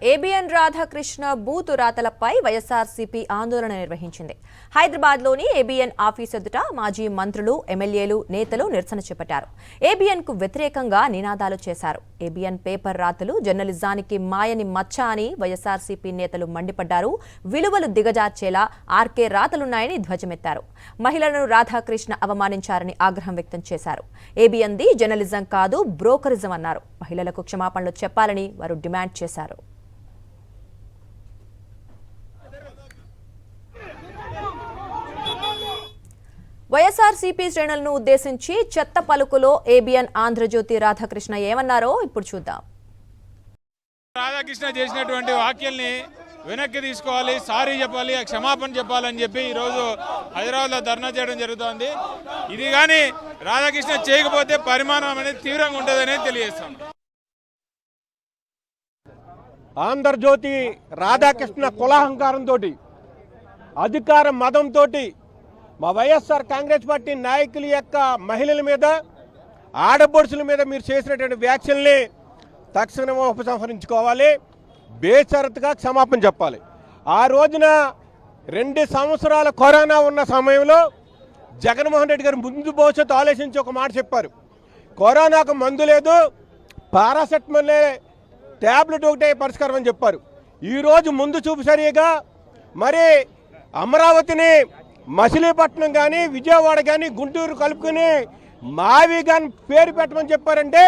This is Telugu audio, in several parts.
ఏబిఎన్ రాధాకృష్ణ బూతు రాతలపై వైఎస్ఆర్సీపీ ఆందోళన నిర్వహించింది. హైదరాబాద్లోని ఏబిఎన్ ఆఫీస్ ఎదుట మాజీ మంత్రులు, ఎమ్మెల్యేలు, నేతలు నిరసన చేపట్టారు. ఏబిఎన్కు వ్యతిరేకంగా నినాదాలు చేశారు. ఏబిఎన్ పేపర్ రాతలు జర్నలిజానికి మాయని మచ్చ అని వైఎస్ఆర్సీపీ నేతలు మండిపడ్డారు. విలువలు దిగజార్చేలా ఆర్కే రాతలున్నాయని ధ్వజమెత్తారు. మహిళలను రాధాకృష్ణ అవమానించారని ఆగ్రహం వ్యక్తం చేశారు. ఏబిఎన్ది జర్నలిజం కాదు, బ్రోకరిజం అన్నారు. మహిళలకు క్షమాపణలు చెప్పాలని వారు డిమాండ్ చేశారు. వైఎస్ఆర్సీపీ శ్రేణులను ఉద్దేశించి చెత్త పలుకులో ఏబిఎన్ ఆంధ్రజ్యోతి రాధాకృష్ణ ఏమన్నారో ఇప్పుడు చూద్దాం. రాధాకృష్ణ చేసినటువంటి వ్యాఖ్యల్ని వెనక్కి తీసుకోవాలి, సారీ చెప్పాలి, క్షమాపణ చెప్పాలని చెప్పి ఈరోజు హైదరాబాద్లో ధర్నా చేయడం జరుగుతోంది. ఇది కానీ రాధాకృష్ణ చేయకపోతే పరిమాణం అనేది తీవ్రంగా ఉంటుందనేది తెలియజేస్తాం. ఆంధ్రజ్యోతి రాధాకృష్ణ కులాహంకారంతో, అధికార మదంతో మా వైఎస్ఆర్ కాంగ్రెస్ పార్టీ నాయకుల యొక్క మహిళల మీద, ఆడపడుచుల మీద మీరు చేసినటువంటి వ్యాఖ్యల్ని తక్షణమే ఉపసంహరించుకోవాలి, బేషరతుగా క్షమాపణ చెప్పాలి. ఆ రోజున 2 సంవత్సరాల కరోనా ఉన్న సమయంలో జగన్మోహన్ రెడ్డి గారు ముందు భవిష్యత్తు ఆలోచించి ఒక మాట చెప్పారు. కరోనాకు మందు లేదు, పారాసెటమాల్ ట్యాబ్లెట్ ఒకటే పరిష్కారం అని చెప్పారు. ఈరోజు ముందు చూపు సరిగా మరి అమరావతిని మచిలీపట్నం కానీ, విజయవాడ కానీ, గుంటూరు కలుపుకొని మావి కానీ పేరు పెట్టమని చెప్పారంటే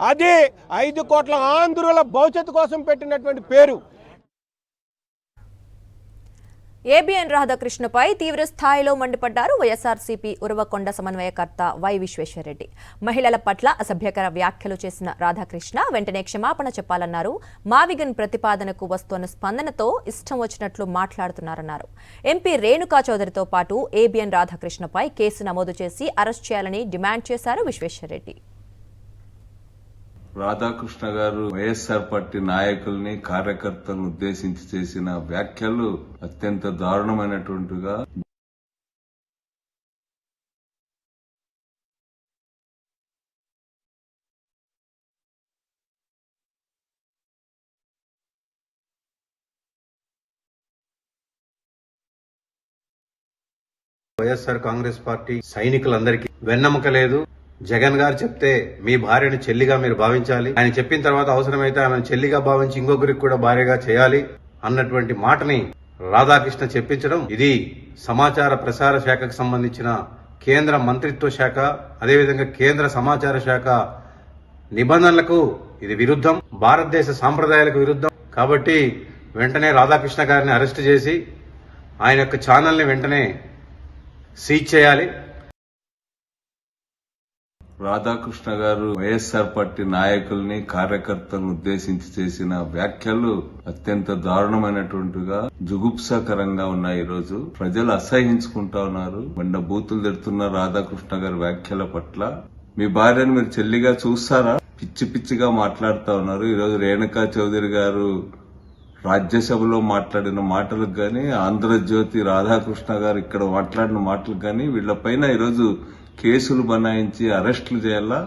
అది 5 కోట్ల ఆంధ్రుల భవిష్యత్తు కోసం పెట్టినటువంటి పేరు. ఏబిఎన్ రాధాకృష్ణపై తీవ్ర స్థాయిలో మండిపడ్డారు వైఎస్ఆర్సీపీ ఉరవకొండ సమన్వయకర్త వై విశ్వేశ్వరరెడ్డి. మహిళల పట్ల అసభ్యకర వ్యాఖ్యలు చేసిన రాధాకృష్ణ వెంటనే క్షమాపణ చెప్పాలన్నారు. మావిగన్ ప్రతిపాదనకు వస్తున్న స్పందనతో ఇష్టం వచ్చినట్లు మాట్లాడుతున్నారన్నారు. ఎంపీ రేణుకా చౌదరితో పాటు ఏబిఎన్ రాధాకృష్ణపై కేసు నమోదు చేసి అరెస్ట్ చేయాలని డిమాండ్ చేశారు విశ్వేశ్వరరెడ్డి. రాధాకృష్ణ గారు వైఎస్ఆర్ పార్టీ నాయకుల్ని, కార్యకర్తలను ఉద్దేశించి చేసిన వ్యాఖ్యలు అత్యంత దారుణమైనటువంటిగా వైఎస్ఆర్ కాంగ్రెస్ పార్టీ సైనికులందరికీ వెన్నెముక లేదు. జగన్ గారు చెప్తే మీ భార్యను చెల్లిగా మీరు భావించాలి, ఆయన చెప్పిన తర్వాత అవసరమైతే ఆమెను చెల్లిగా భావించి ఇంకొకరికి కూడా భార్యగా చేయాలి అన్నటువంటి మాటని రాధాకృష్ణ చెప్పించడం, ఇది సమాచార ప్రసార శాఖకు సంబంధించిన కేంద్ర మంత్రిత్వ శాఖ, అదేవిధంగా కేంద్ర సమాచార శాఖ నిబంధనలకు ఇది విరుద్ధం, భారతదేశ సాంప్రదాయాలకు విరుద్ధం. కాబట్టి వెంటనే రాధాకృష్ణ గారిని అరెస్ట్ చేసి ఆయన యొక్క ఛానల్ని వెంటనే సీజ్ చేయాలి. రాధాకృష్ణ గారు వైఎస్ఆర్ పార్టీ నాయకుల్ని, కార్యకర్తలను ఉద్దేశించి చేసిన వ్యాఖ్యలు అత్యంత దారుణమైనటువంటిగా, జుగుప్సాకరంగా ఉన్నాయి. ఈరోజు ప్రజలు అసహించుకుంటా ఉన్నారు. బూతులు తిడుతున్న రాధాకృష్ణ గారి వ్యాఖ్యల పట్ల మీ భార్యను మీరు చెల్లిగా చూస్తారా? పిచ్చి పిచ్చిగా మాట్లాడుతా ఉన్నారు. ఈరోజు రేణుకా చౌదరి గారు రాజ్యసభలో మాట్లాడిన మాటలకు గాని, ఆంధ్రజ్యోతి రాధాకృష్ణ గారు ఇక్కడ మాట్లాడిన మాటలకు గాని వీళ్లపైన ఈరోజు కేసులు బనాయించి అరెస్టులు చేయాలా?